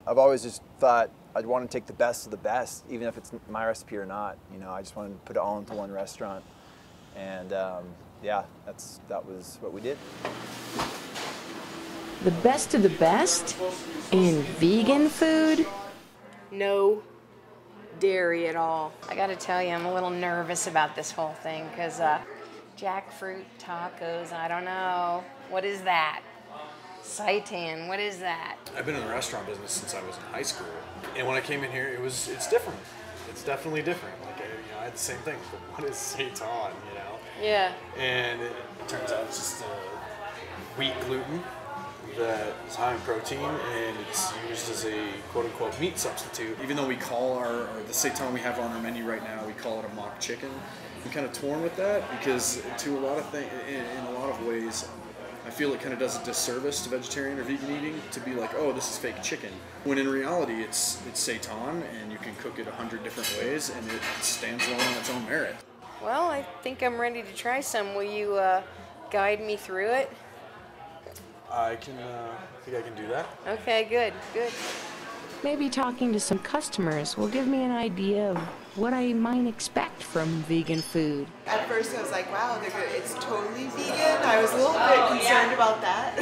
I've always just thought I'd want to take the best of the best, even if it's my recipe or not. You know, I just wanted to put it all into one restaurant. And yeah, that was what we did. The best of the best in vegan food? No dairy at all. I gotta tell you, I'm a little nervous about this whole thing because jackfruit tacos, I don't know. What is that? Seitan, what is that? I've been in the restaurant business since I was in high school, and when I came in here, it's different. It's definitely different. Like I had the same thing. But what is seitan? You know? Yeah. And it turns out it's just wheat gluten that is high in protein, and it's used as a quote-unquote meat substitute. Even though we call the seitan we have on our menu right now, we call it a mock chicken. I'm kind of torn with that because to a lot of things, in a lot of ways, I feel it kind of does a disservice to vegetarian or vegan eating to be like, oh, this is fake chicken. When in reality, it's seitan, and you can cook it 100 different ways, and it stands alone on its own merit. Well, I think I'm ready to try some. Will you guide me through it? I think I can do that. Okay, good, good. Maybe talking to some customers will give me an idea of what I might expect from vegan food. At first I was like, wow, it's totally vegan. I was a little bit concerned about that.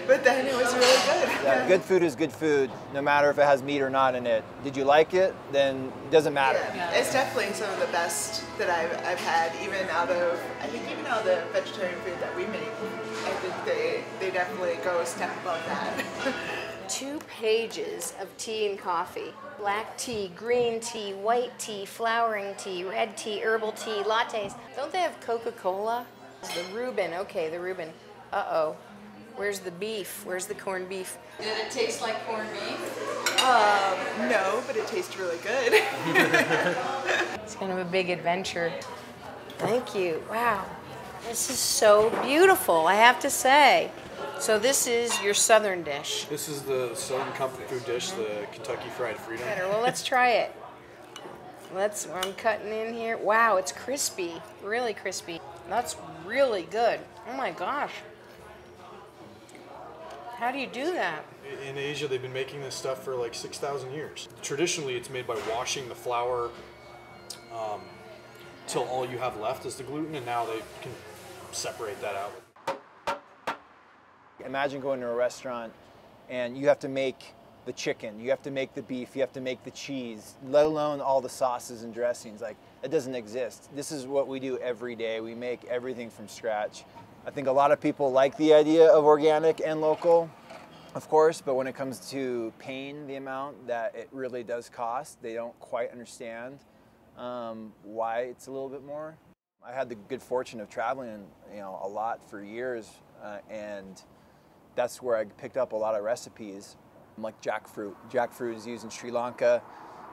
but then it was really good. Yeah, good food is good food, no matter if it has meat or not in it. Did you like it? Then it doesn't matter. Yeah, it's definitely some of the best that I've had, even out of the vegetarian food that we make. I think they definitely go a step above that. 2 pages of tea and coffee. Black tea, green tea, white tea, flowering tea, red tea, herbal tea, lattes. Don't they have Coca-Cola? The Reuben, okay, the Reuben. Uh-oh, where's the beef? Where's the corned beef? Did it taste like corned beef? No, but it tastes really good. It's kind of a big adventure. Thank you, wow. This is so beautiful, I have to say. So this is your southern dish. This is the southern comfort food dish, the Kentucky Fried Freedom. Better. Well, let's try it. I'm cutting in here. Wow, it's crispy, really crispy. That's really good. Oh my gosh. How do you do that? In Asia, they've been making this stuff for like 6,000 years. Traditionally, it's made by washing the flour till all you have left is the gluten, and now they can separate that out. Imagine going to a restaurant and you have to make the chicken, you have to make the beef, you have to make the cheese, let alone all the sauces and dressings. Like, it doesn't exist. This is what we do every day. We make everything from scratch. I think a lot of people like the idea of organic and local, of course, but when it comes to paying the amount that it really does cost, they don't quite understand why it's a little bit more. I had the good fortune of traveling, a lot for years, and that's where I picked up a lot of recipes, like jackfruit. Jackfruit is used in Sri Lanka,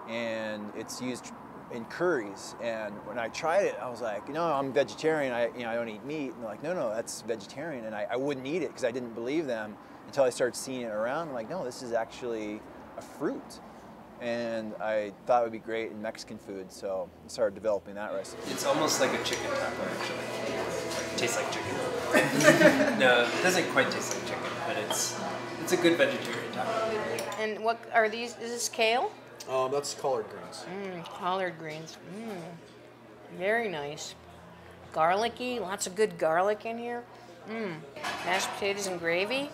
and it's used in curries. And when I tried it, I was like, no, I'm vegetarian. I don't eat meat. And they're like, no, that's vegetarian. And I wouldn't eat it because I didn't believe them until I started seeing it around. I'm like, no, this is actually a fruit. And I thought it would be great in Mexican food, so I started developing that recipe. It's almost like a chicken taco, actually. It tastes like chicken. No, it doesn't quite taste like chicken, but it's a good vegetarian taco. And what are these? Is this kale? That's collard greens. Collard greens. Very nice. Garlicky, lots of good garlic in here. Mashed potatoes and gravy.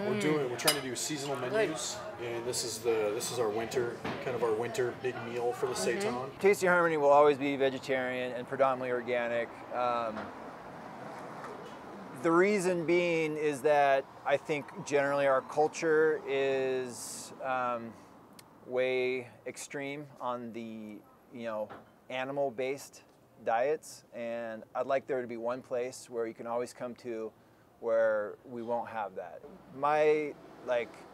We're trying to do seasonal menus, and this is our winter big meal for the seitan. Tasty Harmony will always be vegetarian and predominantly organic. The reason being is that I think generally our culture is way extreme on the animal-based diets, and I'd like there to be one place where you can always come to where we won't have that. My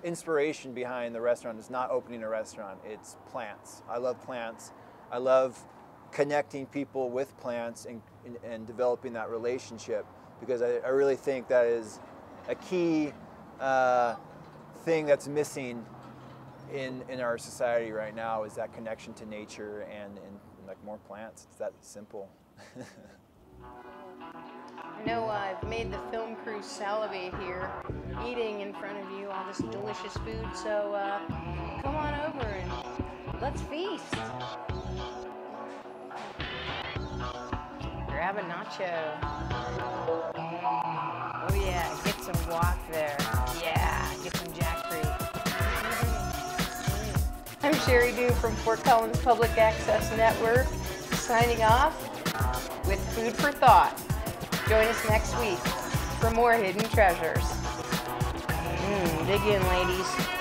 inspiration behind the restaurant is not opening a restaurant, it's plants. I love plants. I love connecting people with plants and developing that relationship, because I really think that is a key thing that's missing in our society right now, is that connection to nature and more plants. It's that simple. I know I've made the film crew salivate here. eating in front of you all this delicious food. So come on over and let's feast. Grab a nacho. Oh yeah, get some guac there. Yeah, get some jackfruit. I'm Sherry Dew from Fort Collins Public Access Network, signing off with Food for Thought. Join us next week for more hidden treasures. Dig in, ladies.